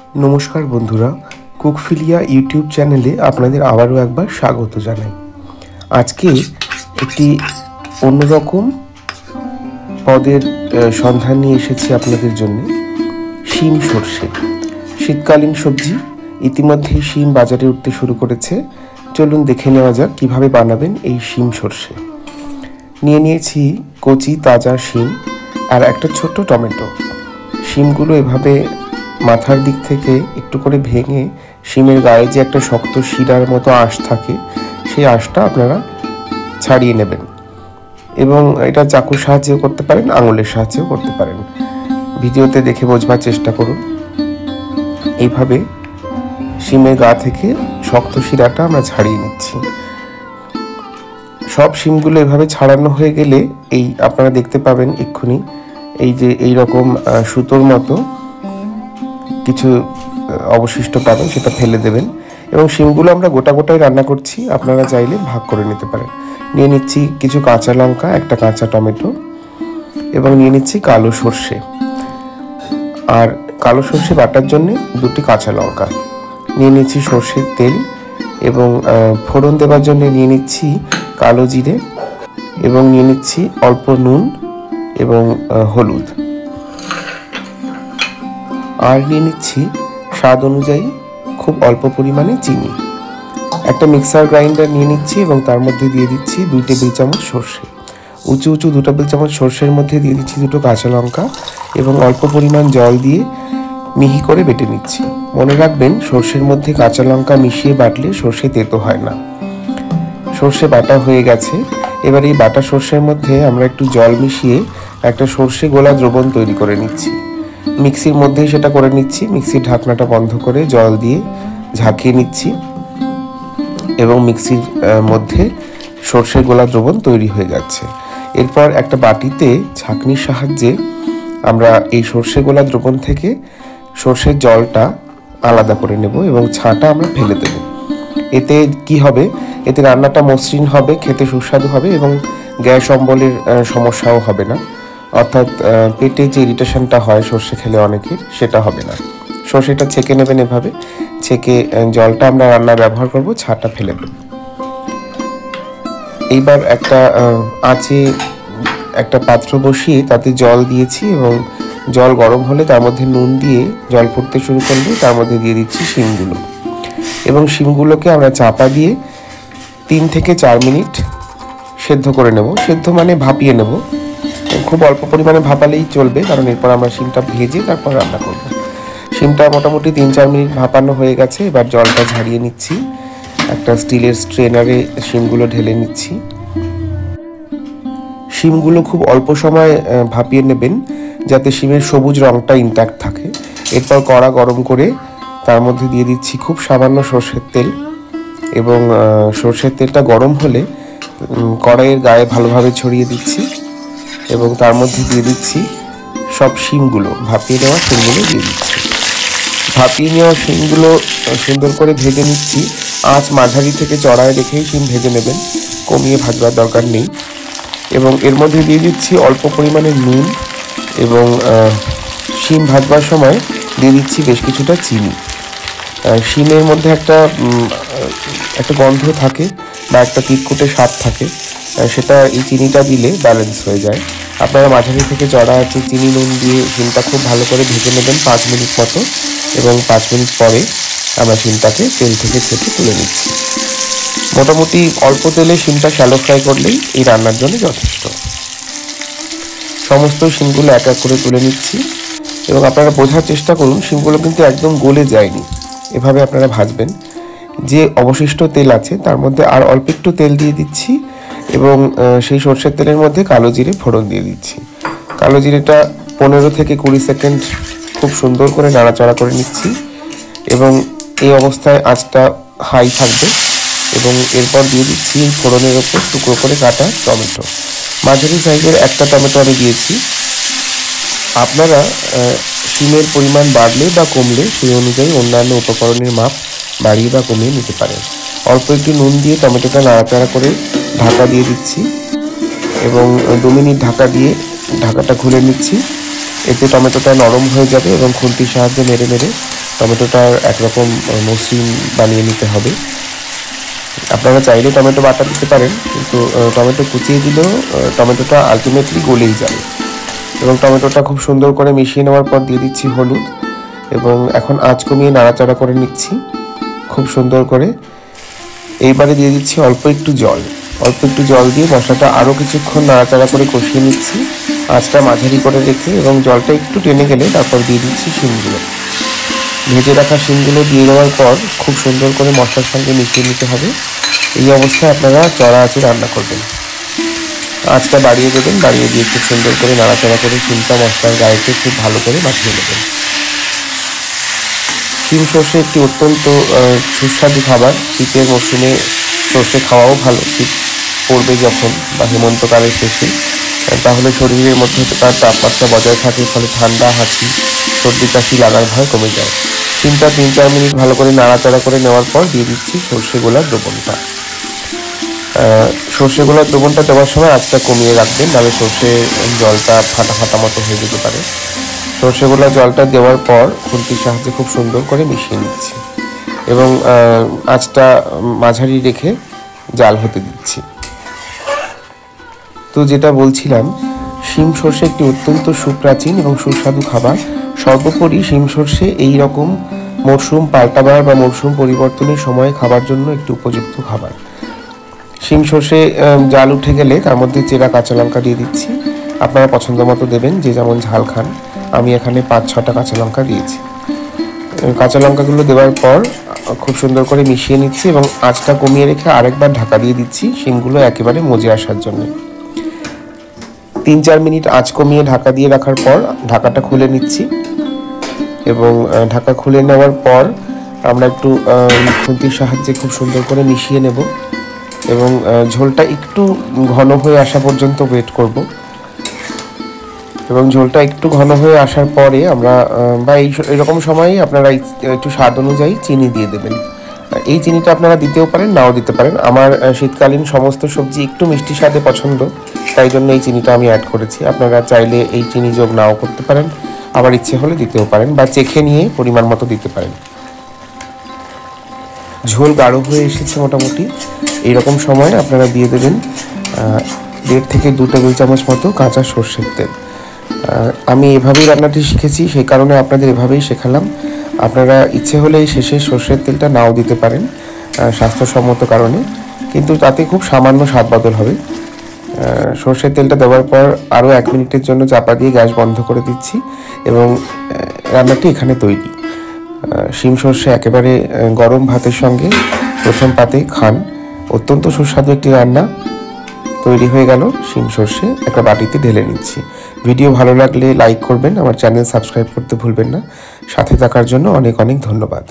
नमस्कार बंधुरा कुकफिलिया यूट्यूब चैनेले आपनादेर आबारो एकबार स्वागत जानाई। आज के एकटी अन्यरकम पदेर सन्धान निये एसेछि आपनादेर जन्य। शिम सर्षे शीतकालीन सब्जी इतिमध्ये शिम बाजारे उठते शुरू करेছে। चलुन देखे नेওয়া যাক কিভাবে বানাবেন এই শিম সরষে। নিয়ে নিয়েছি কচি তাজা শিম আর একটা ছোট টমেটো। শিমগুলো এভাবে মাথার দিক থেকে একটু করে ভেঙে শিমের গায়ে যে একটা শক্ত শিরার মতো আঁশ থাকে সেই আঁশটা আপনারা ছাড়িয়ে নেবেন এবং এটা চাকুর সাহায্যেও করতে পারেন, আঙুলের সাহায্যেও করতে পারেন। ভিডিওতে দেখে বোঝবার চেষ্টা করুন। এইভাবে শিমের গা থেকে শক্ত শিরাটা আমরা ছাড়িয়ে নিচ্ছি। সব শিমগুলো এভাবে ছাড়ানো হয়ে গেলে এই আপনারা দেখতে পাবেন এক্ষুনি এই যে এই রকম সুতোর মতো কিছু অবশিষ্ট পাবেন, সেটা ফেলে দেবেন এবং শিমগুলো আমরা গোটা গোটাই রান্না করছি, আপনারা চাইলে ভাগ করে নিতে পারেন। নিয়ে নিচ্ছি কিছু কাঁচা লঙ্কা, একটা কাঁচা টমেটো এবং নিয়ে নিচ্ছি কালো সর্ষে আর কালো সর্ষে বাটার জন্য দুটি কাঁচা লঙ্কা। নিয়ে নিচ্ছি সর্ষের তেল এবং ফোড়ন দেওয়ার জন্য নিয়ে নিচ্ছি কালো জিরে এবং নিয়ে নিচ্ছি অল্প নুন এবং হলুদ আর নিয়ে নিচ্ছি স্বাদ অনুযায়ী খুব অল্প পরিমাণে চিনি। একটা মিক্সার গ্রাইন্ডার নিয়ে নিচ্ছি এবং তার মধ্যে দিয়ে দিচ্ছি 2 টেবিল চামচ সর্ষে। উঁচু 2 টেবিল চামচ সর্ষের মধ্যে দিয়ে দিচ্ছি 2টো কাঁচা লঙ্কা এবং অল্প পরিমাণ জল দিয়ে মিহি করে বেটে নিচ্ছি। মনে রাখবেন সর্ষের মধ্যে কাঁচা লঙ্কা মিশিয়ে বাটলে সর্ষে তেতো হয় না। সর্ষে বাটা হয়ে গেছে। এবার এই বাটা সর্ষের মধ্যে আমরা একটু জল মিশিয়ে একটা সর্ষে গোলা দ্রবণ তৈরি করে নিচ্ছি। মিক্সির মধ্যেই সেটা করে নিচ্ছি। মিক্সির ঢাকনাটা বন্ধ করে জল দিয়ে ঝাঁকিয়ে নিচ্ছি এবং মিক্সির মধ্যে সর্ষের গোলা দ্রবণ তৈরি হয়ে যাচ্ছে। এরপর একটা বাটিতে ছাঁকনির সাহায্যে আমরা এই সর্ষে গোলা দ্রবণ থেকে সর্ষের জলটা আলাদা করে নেব এবং ছাঁটা আমরা ফেলে দেব। এতে কি হবে, এতে রান্নাটা মসৃণ হবে, খেতে সুস্বাদু হবে এবং গ্যাস অম্বলের সমস্যাও হবে না, অর্থাৎ পেটে যে ইরিটেশনটা হয় সর্ষে খেলে অনেকের, সেটা হবে না। সর্ষেটা ছেঁকে নেবেন, এভাবে ছেঁকে জলটা আমরা রান্না ব্যবহার করব, ছাঁটা ফেলে দেব। এইবার একটা আঁচে একটা পাত্র বসিয়ে তাতে জল দিয়েছি এবং জল গরম হলে তার মধ্যে নুন দিয়ে জল ফুটতে শুরু করলে তার মধ্যে দিয়ে দিচ্ছি শিমগুলো এবং শিমগুলোকে আমরা চাপা দিয়ে 3 থেকে 4 মিনিট সেদ্ধ করে নেব। সেদ্ধ মানে ভাপিয়ে নেব, খুব অল্প পরিমাণে ভাপালেই চলবে, কারণ এরপর আমরা শিমটা ভেজে তারপর রান্না করব। শিমটা মোটামুটি 3-4 মিনিট ভাপানো হয়ে গেছে। এবার জলটা ঝারিয়ে নিচ্ছি, একটা স্টিলের স্ট্রেনারে শিমগুলো ঢেলে নিচ্ছি। শিমগুলো খুব অল্প সময় ভাপিয়ে নেবেন যাতে শিমের সবুজ রঙটা ইনট্যাক্ট থাকে। এরপর কড়া গরম করে তার মধ্যে দিয়ে দিচ্ছি খুব সামান্য সর্ষের তেল এবং সর্ষের তেলটা গরম হলে কড়াইয়ের গায়ে ভালোভাবে ছড়িয়ে দিচ্ছি এবং তার মধ্যে দিয়ে দিচ্ছি সব শিমগুলো, ভাপিয়ে নেওয়া শিমগুলো দিয়ে দিচ্ছি। ভাপিয়ে নেওয়া শিমগুলো সুন্দর করে ভেজে নিচ্ছি। আঁচ মাঝারি থেকে চড়ায় রেখেই শিম ভেজে নেবেন, কমিয়ে ভাজবার দরকার নেই। এবং এর মধ্যে দিয়ে দিচ্ছি অল্প পরিমাণে নুন এবং শিম ভাজবার সময় দিয়ে দিচ্ছি বেশ কিছুটা চিনি। শিমের মধ্যে একটা গন্ধ থাকে বা একটা তিতকুটে স্বাদ থাকে, সেটা এই চিনিটা দিলে ব্যালেন্স হয়ে যায়। আপনারা মাঝারি থেকে চড়া আছে চিনি নুন দিয়ে শিমটা খুব ভালো করে ভেজে নেবেন 5 মিনিট মতো এবং 5 মিনিট পরে আমরা শিমটাকে তেল থেকে ছেঁকে তুলে নিচ্ছি। মোটামুটি অল্প তেলে শিমটা শ্যালো ফ্রাই করলেই এই রান্নার জন্য যথেষ্ট। সমস্ত শিমগুলো এক এক করে তুলে নিচ্ছি এবং আপনারা বোঝার চেষ্টা করুন শিমগুলো কিন্তু একদম গলে যায়নি। এভাবে আপনারা ভাজবেন। যে অবশিষ্ট তেল আছে তার মধ্যে আর অল্প একটু তেল দিয়ে দিচ্ছি এবং সেই সর্ষের তেলের মধ্যে কালো জিরে ফোড়ন দিয়ে দিচ্ছি। কালো জিরেটা 15 থেকে 20 সেকেন্ড খুব সুন্দর করে নাড়াচাড়া করে নিচ্ছি এবং এই অবস্থায় আঁচটা হাই থাকবে এবং এরপর দিয়ে দিচ্ছি এই ফোড়নের ওপর টুকরো করে কাটা টমেটো। মাঝারি সাইজের একটা টমেটো আমি দিয়েছি। আপনারা শিমের পরিমাণ বাড়লে বা কমলে সেই অনুযায়ী অন্যান্য উপকরণের মাপ বাড়িয়ে বা কমিয়ে নিতে পারেন। অল্প একটু নুন দিয়ে টমেটোটা নাড়াচাড়া করে ঢাকা দিয়ে দিচ্ছি এবং 2 মিনিট ঢাকা দিয়ে ঢাকাটা খুলে নিচ্ছি। এতে টমেটোটা নরম হয়ে যাবে এবং খুন্তির সাহায্যে নেড়ে নেড়ে টমেটোটার একরকম মসৃণ বানিয়ে নিতে হবে। আপনারা চাইলে টমেটো বাটা দিতে পারেন, কিন্তু টমেটো কুচিয়ে দিলেও টমেটোটা আলটিমেটলি গলেই যাবে। এবং টমেটোটা খুব সুন্দর করে মিশিয়ে নেওয়ার পর দিয়ে দিচ্ছি হলুদ, এবং এখন আঁচ কমিয়ে নাড়াচাড়া করে নিচ্ছি খুব সুন্দর করে। এইবারে দিয়ে দিচ্ছি অল্প একটু জল দিয়ে মশলাটা আরও কিছুক্ষণ নাড়াচাড়া করে কষিয়ে নিচ্ছি, আঁচটা মাঝারি করে রেখে। এবং জলটা একটু টেনে গেলে তারপর দিয়ে দিচ্ছি শিমগুলো। ভেজে রাখা শিমগুলো দিয়ে দেওয়ার পর খুব সুন্দর করে মশলার সঙ্গে মিশিয়ে নিতে হবে। এই অবস্থায় আপনারা চড়া আঁচে রান্না করবেন। আঁচটা বাড়িয়ে দেবেন, বাড়িয়ে দিয়ে খুব সুন্দর করে নাড়াচাড়া করে শিমটা মশলার গায়েতে খুব ভালো করে মাখিয়ে নেবেন। শিম সর্ষে একটি অত্যন্ত সুস্বাদু খাবার। শীতের মরশুমে সর্ষে খাওয়াও ভালো। শীত পড়বে যখন বা হেমন্তকালের শেষে, তাহলে শরীরের মধ্যে তার তাপমাত্রা বজায় থাকে, ফলে ঠান্ডা, হাঁচি, সর্দি কাশি লাগার ভয় কমে যায়। শিমটা 3-4 মিনিট ভালো করে নাড়াচাড়া করে নেওয়ার পর দিয়ে দিচ্ছি সর্ষে গোলার দ্রবণটা। সর্ষে গোলার দ্রবণটা দেওয়ার সময় আঁচটা কমিয়ে রাখবেন, নাহলে সর্ষে জলটা ফাটা মতো হয়ে যেতে পারে। সর্ষে গোলা জলটা দেওয়ার পর খুন্তির সাহায্যে খুব সুন্দর করে মিশিয়ে নিচ্ছি, এবং আঁচটা মাঝারি রেখে জাল হতে দিচ্ছি। তো যেটা বলছিলাম, শিম সর্ষে একটি অত্যন্ত সুপ্রাচীন এবং সুস্বাদু খাবার। সর্বোপরি শিম সর্ষে এই রকম মরশুম পাল্টাবার বা মরশুম পরিবর্তনের সময় খাবার জন্য একটি উপযুক্ত খাবার। শিম সর্ষে জাল উঠে গেলে তার মধ্যে চেরা কাঁচা লঙ্কা দিয়ে দিচ্ছি। আপনারা পছন্দ মতো দেবেন, যে যেমন ঝাল খান। আমি এখানে 5-6টা কাঁচা লঙ্কা দিয়েছি। কাঁচা লঙ্কাগুলো দেওয়ার পর খুব সুন্দর করে মিশিয়ে নিচ্ছি, এবং আঁচটা কমিয়ে রেখে আরেকবার ঢাকা দিয়ে দিচ্ছি শিমগুলো একেবারে মজে আসার জন্য। 3-4 মিনিট আঁচ কমিয়ে ঢাকা দিয়ে রাখার পর ঢাকাটা খুলে নিচ্ছি, এবং ঢাকা খুলে নেওয়ার পর আমরা একটু খুন্তির সাহায্যে খুব সুন্দর করে মিশিয়ে নেব, এবং ঝোলটা একটু ঘন হয়ে আসা পর্যন্ত ওয়েট করব। এবং ঝোলটা একটু ঘন হয়ে আসার পরে আমরা বা এইরকম সময়ে আপনারা একটু স্বাদ অনুযায়ী চিনি দিয়ে দেবেন। এই চিনিটা আপনারা দিতেও পারেন, নাও দিতে পারেন। আমার শীতকালীন সমস্ত সবজি একটু মিষ্টি স্বাদে পছন্দ, তাই জন্য এই চিনিটা আমি অ্যাড করেছি। আপনারা চাইলে এই চিনি যোগ নাও করতে পারেন, আবার ইচ্ছে হলে দিতেও পারেন, বা চেখে নিয়ে পরিমাণ মতো দিতে পারেন। ঝোল গাঢ় হয়ে এসেছে মোটামুটি। এইরকম সময় আপনারা দিয়ে দেবেন 1.5 থেকে 2 টেবিল চামচ মতো কাঁচা সর্ষের তেল। আমি এভাবেই রান্নাটি শিখেছি, সেই কারণে আপনাদের এভাবেই শেখালাম। আপনারা ইচ্ছে হলে এই শেষে সর্ষের তেলটা নাও দিতে পারেন স্বাস্থ্যসম্মত কারণে, কিন্তু তাতে খুব সামান্য স্বাদ বদল হবে। সর্ষের তেলটা দেওয়ার পর আরও 1 মিনিটের জন্য চাপা দিয়ে গ্যাস বন্ধ করে দিচ্ছি, এবং রান্নাটি এখানে তৈরি। শিম সর্ষে একেবারে গরম ভাতের সঙ্গে প্রথম পাতে খান। অত্যন্ত সুস্বাদু একটি রান্না তৈরি হয়ে গেল। শিম সর্ষে একটা বাটিতে ঢেলে নিচ্ছি। ভিডিও ভালো লাগলে লাইক করবেন, আমার চ্যানেল সাবস্ক্রাইব করতে ভুলবেন না। সাথে থাকার জন্য অনেক অনেক ধন্যবাদ।